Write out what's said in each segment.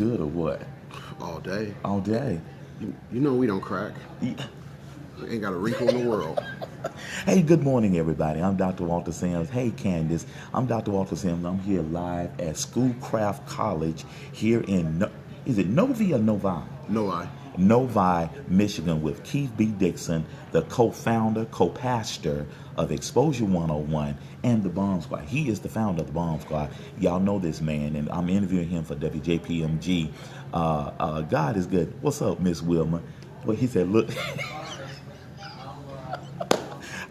good or what? All day. All day. You know we don't crack. Yeah. Ain't got a wrinkle in the world. Hey, good morning, everybody. I'm Dr. Walter Sims. Hey, Candace. I'm Dr. Walter Sims. I'm here live at Schoolcraft College here in, is it Novi or Novi? No, Novi, Michigan, with Keith B. Dixon, the co-founder, co-pastor of Xposure101 and the Bomb Squad. He is the founder of the Bomb Squad. Y'all know this man, and I'm interviewing him for WJPMG. God is good. What's up, Miss Wilma? Well, he said, look.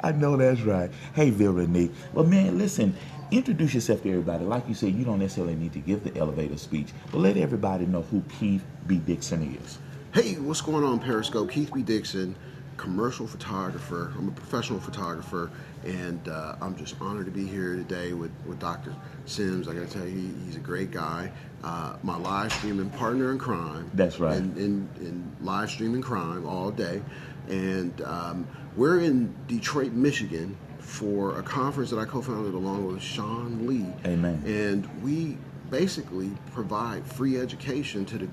I know that's right. Hey, Veronique. Well, man, listen, introduce yourself to everybody. Like you said, you don't necessarily need to give the elevator speech, but let everybody know who Keith B. Dixon is. Hey, what's going on, Periscope? Keith B. Dixon, commercial photographer. I'm a professional photographer, and I'm just honored to be here today with Dr. Sims. I got to tell you, he's a great guy. My live streaming partner in crime. That's right. In live streaming crime all day. And we're in Detroit, Michigan for a conference that I co-founded along with Sean Lee. Amen. And we basically provide free education to the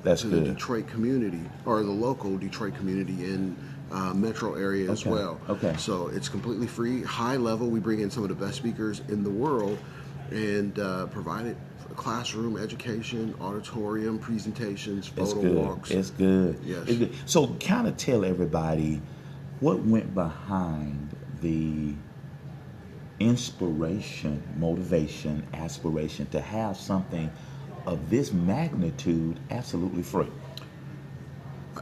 Detroit community, or the local Detroit community in metro area as well. Okay. So it's completely free, high level. We bring in some of the best speakers in the world and provide it classroom education, auditorium presentations, photo walks. It's good. Yes. It's good. So kind of tell everybody what went behind the inspiration, motivation, aspiration to have something of this magnitude absolutely free.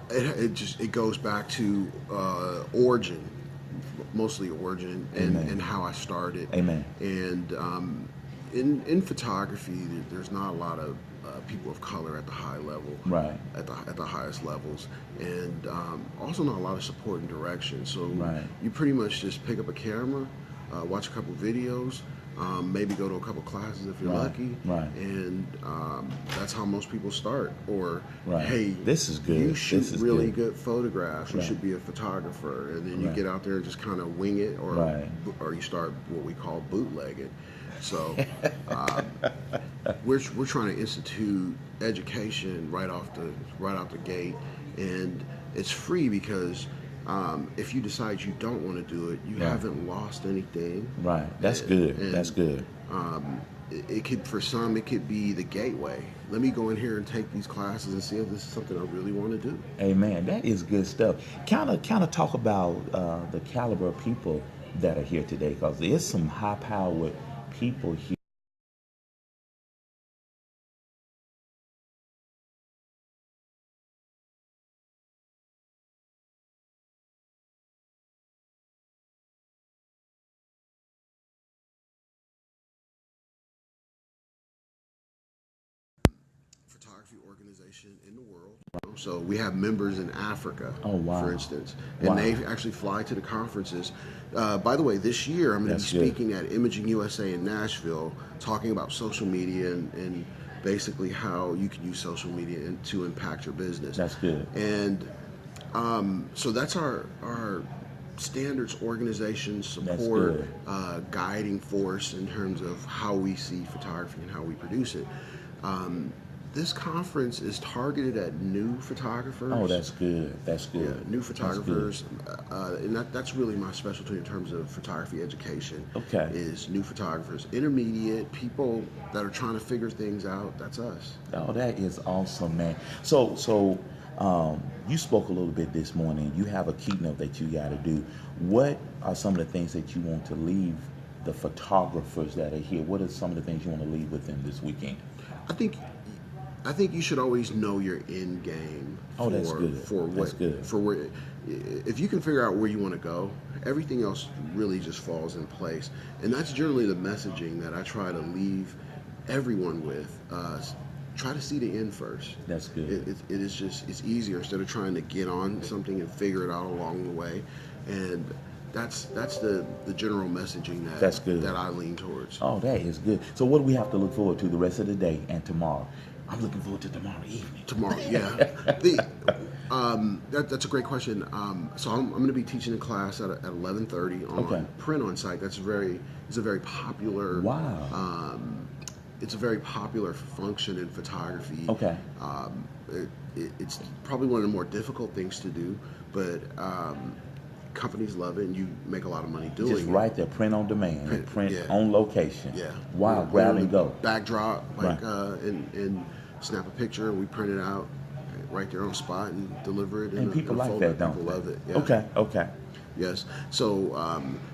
It goes back to origin, mostly origin, and how I started. Amen. And in photography, there's not a lot of people of color at the high level, right? At the highest levels, and also not a lot of support and direction. So you pretty much just pick up a camera, watch a couple videos, maybe go to a couple classes if you're lucky, and that's how most people start. Or hey, this is good. You shoot really good photographs. You should be a photographer, and then you get out there and just kind of wing it, or you start what we call bootlegging. So we're trying to institute education right out the gate, and it's free because if you decide you don't want to do it, you haven't lost anything. Right. That's good. That's good. It could, for some, it could be the gateway. Let me go in here and take these classes and see if this is something I really want to do. Amen. That is good stuff. Kind of talk about the caliber of people that are here today, because there's some high-powered people here. Photography organization in the world. So we have members in Africa, for instance, and they actually fly to the conferences. By the way, this year I'm going to be speaking at Imaging USA in Nashville, talking about social media and basically how you can use social media to impact your business. That's good. And so that's our standards organization support, guiding force in terms of how we see photography and how we produce it. This conference is targeted at new photographers. Oh, that's good. That's good. Yeah, new photographers, and that's really my specialty in terms of photography education. Okay. Is new photographers, intermediate people that are trying to figure things out. That's us. Oh, that is awesome, man. So you spoke a little bit this morning. You have a keynote that you got to do. What are some of the things that you want to leave the photographers that are here? What are some of the things you want to leave with them this weekend? I think you should always know your end game. That's good. For where, if you can figure out where you want to go, everything else really just falls in place. And that's generally the messaging that I try to leave everyone with. Try to see the end first. That's good. It's easier instead of trying to get on something and figure it out along the way. And that's the general messaging that I lean towards. Oh, that is good. So what do we have to look forward to the rest of the day and tomorrow? I'm looking forward to tomorrow evening. Tomorrow, yeah. That's a great question. So I'm going to be teaching a class at 11:30 on print on site. It's a very popular it's a very popular function in photography. Okay. It's probably one of the more difficult things to do, but companies love it, and you make a lot of money doing it. Just right there, print on demand, print yeah. on location. Yeah. Wow, grab and go. Backdrop, like, Right. and snap a picture, and we print it out right there on spot and deliver it. And people like that, don't they? People love it. Yeah. Okay, okay. Yes. So,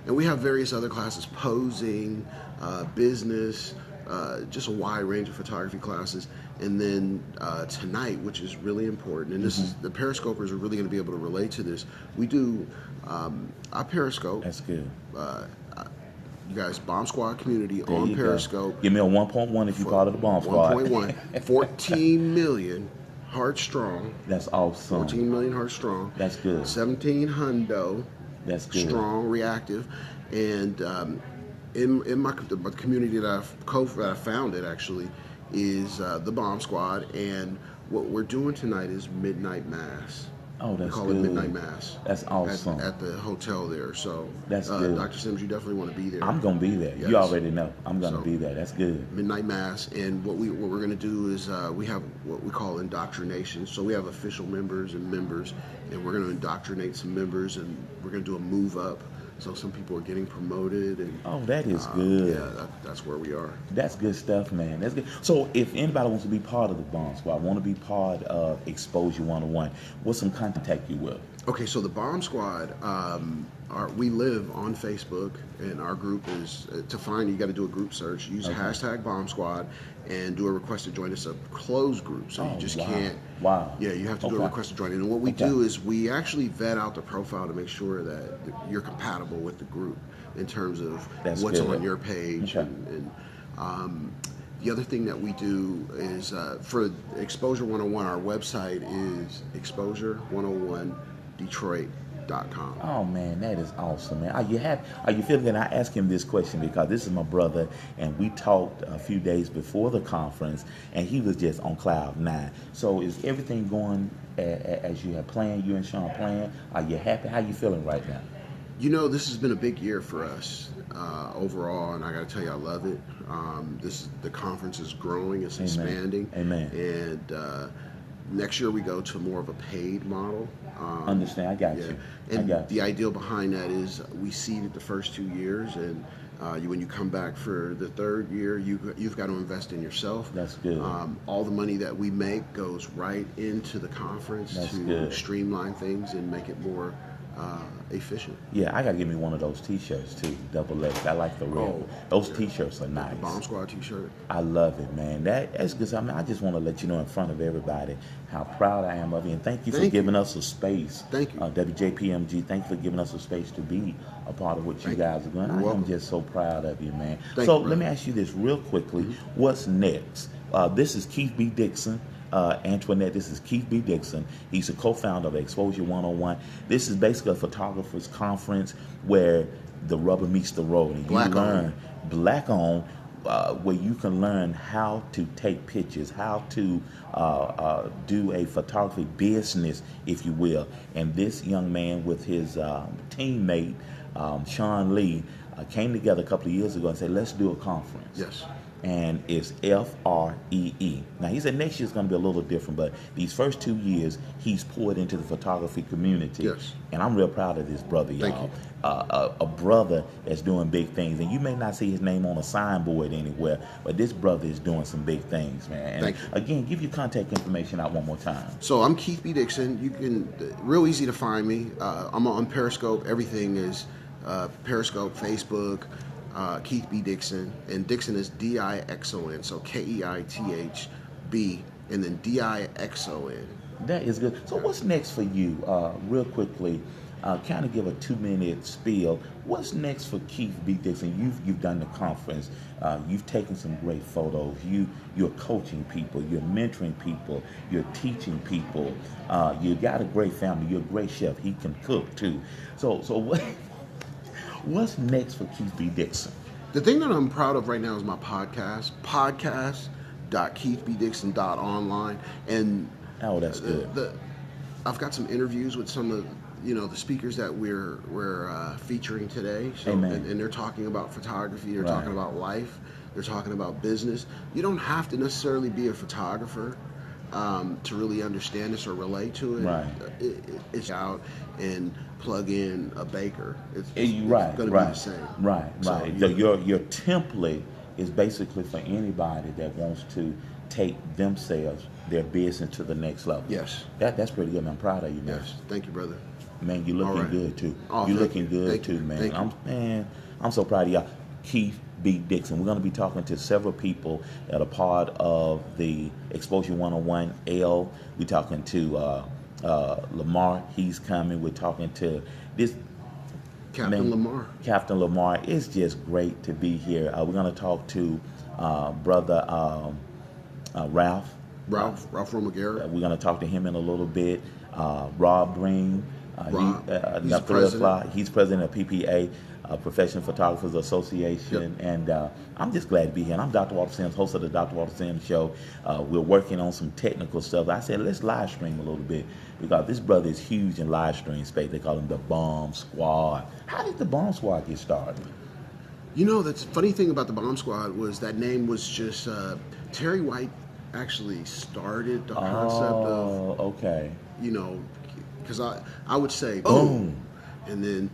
and we have various other classes: posing, business, just a wide range of photography classes. And then tonight, which is really important, and this is the Periscopers are really going to be able to relate to this. We do our Periscope. That's good. You guys, Bomb Squad community There on you Periscope. Go. Give me a 1.1 if you part of the Bomb Squad. 1.1. 14 million hearts strong. That's awesome. 14 million hearts strong. That's good. 17 hundo. That's good. Strong, reactive, and in the community that I founded actually is the Bomb Squad, and what we're doing tonight is Midnight Mass. Oh, that's we call good. it Midnight Mass. That's awesome. At the hotel there. So that's good. Dr. Sims, you definitely want to be there. I'm gonna be there. Yes. You already know. I'm gonna be there. That's good. Midnight Mass, and what we're gonna do is we have what we call indoctrination. So we have official members, and we're gonna indoctrinate some members, and we're gonna do a move up. So some people are getting promoted, and that is good. Yeah, that's where we are. That's good stuff, man. That's good. So if anybody wants to be part of the Bomb Squad, want to be part of Exposure 101, what's some contact you with? Okay, so the Bomb Squad, we live on Facebook, and our group is to find. You got to do a group search. Use hashtag Bomb Squad, and do a request to join us, a closed group. So you just can't. Wow. Yeah, you have to do a request to join in. And what we do is we actually vet out the profile to make sure that you're compatible with the group in terms of what's on your page. And the other thing that we do is for Exposure 101, our website is Xposure101Detroit.com. Oh man, that is awesome, man. Are you feeling good? I asked him this question because this is my brother, and we talked a few days before the conference, and he was just on cloud 9. So is everything going as you have planned? You and Sean planned? Are you happy? How you feeling right now? You know, this has been a big year for us overall, and I got to tell you, I love it. The conference is growing, it's expanding. Amen. And next year we go to more of a paid model. Understand? I got you. And the idea behind that is we seeded the first 2 years, and when you come back for the third year, you've got to invest in yourself. That's good. All the money that we make goes right into the conference to streamline things and make it more efficient. Yeah, I gotta give me one of those T-shirts too, double X. I like the red. Those T-shirts are nice. The Bomb Squad T-shirt. I love it, man. That's good. I mean, I just want to let you know in front of everybody how proud I am of you, and thank you for giving us a space. Thank you. WJPMG, thank you for giving us a space to be a part of what you guys are doing. I'm just so proud of you, man. So let me ask you this real quickly: what's next? This is Keith B. Dixon. Antoinette, this is Keith B. Dixon. He's a co-founder of Exposure 101. This is basically a photographer's conference where the rubber meets the road. And Black on, where you can learn how to take pictures, how to do a photography business, if you will. And this young man with his teammate, Sean Lee, came together a couple of years ago and said, let's do a conference. Yes. And it's FREE. Now, he said next year's going to be a little different, but these first 2 years, he's poured into the photography community. Yes. And I'm real proud of this brother, y'all. Thank you. A brother that's doing big things. And you may not see his name on a signboard anywhere, but this brother is doing some big things, man. And Thank you. Again, give your contact information out one more time. So I'm Keith B. Dixon. You can, real easy to find me. I'm on Periscope. Everything is Periscope, Facebook, Keith B. Dixon, and Dixon is D-I-X-O-N, so K-E-I-T-H-B, and then D-I-X-O-N. That is good. So what's next for you? Real quickly, kind of give a 2-minute spiel. What's next for Keith B. Dixon? You've done the conference. You've taken some great photos. You're coaching people. You're mentoring people. You're teaching people. You got a great family. You're a great chef. He can cook too. So what? What's next for Keith B. Dixon? The thing that I'm proud of right now is my podcast, podcast.keithbdixon.online. And that's good. I've got some interviews with some of the speakers that we're featuring today. So, Amen. And they're talking about photography. They're talking about life. they're talking about business. You don't have to necessarily be a photographer to really understand this or relate to it. Right. It's out and plug in a baker. It's right, going to right, be the same. Right, So, right. Your template is basically for anybody that wants to take themselves, their business to the next level. Yes. That's pretty good, man. I'm proud of you, man. Yes. Thank you, brother. Man, you're looking good too. Oh, you're looking good thank too, you. man. I'm so proud of y'all. Keith B. Dixon. We're going to be talking to several people that are part of the Exposure 101 L. We're talking to Lamar. He's coming. We're talking to this Captain Lamar. Captain Lamar. It's just great to be here. We're going to talk to brother Ralph. Ralph Romagera. We're going to talk to him in a little bit. Rob Breen. He's president of PPA, Professional Photographers Association, and I'm just glad to be here. And I'm Dr. Walter Sims, host of the Dr. Walter Sims Show. We're working on some technical stuff. I said, let's live stream a little bit because this brother is huge in live stream space. They call him the Bomb Squad. How did the Bomb Squad get started? You know, the funny thing about the Bomb Squad was that name was just Terry White actually started the concept of. Okay. You know, because I would say boom, and then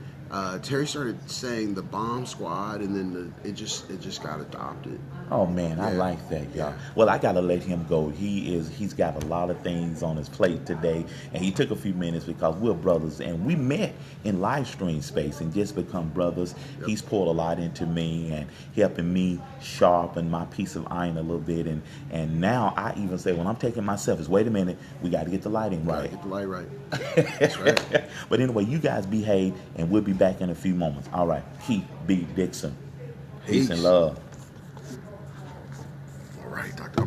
Terry started saying the Bomb Squad, and then it just got adopted. Oh man, I like that, y'all. Well, I gotta let him go. He's got a lot of things on his plate today, and he took a few minutes because we're brothers, and we met in live stream space and just become brothers. He's poured a lot into me and helping me sharpen my piece of iron a little bit, and now I even say when I'm taking my selfies, wait a minute, we got to get the lighting right. Get the light right. That's right. But anyway, you guys behave, and we'll be back in a few moments. All right, Keith B. Dixon. Peace and love. All right, Doctor.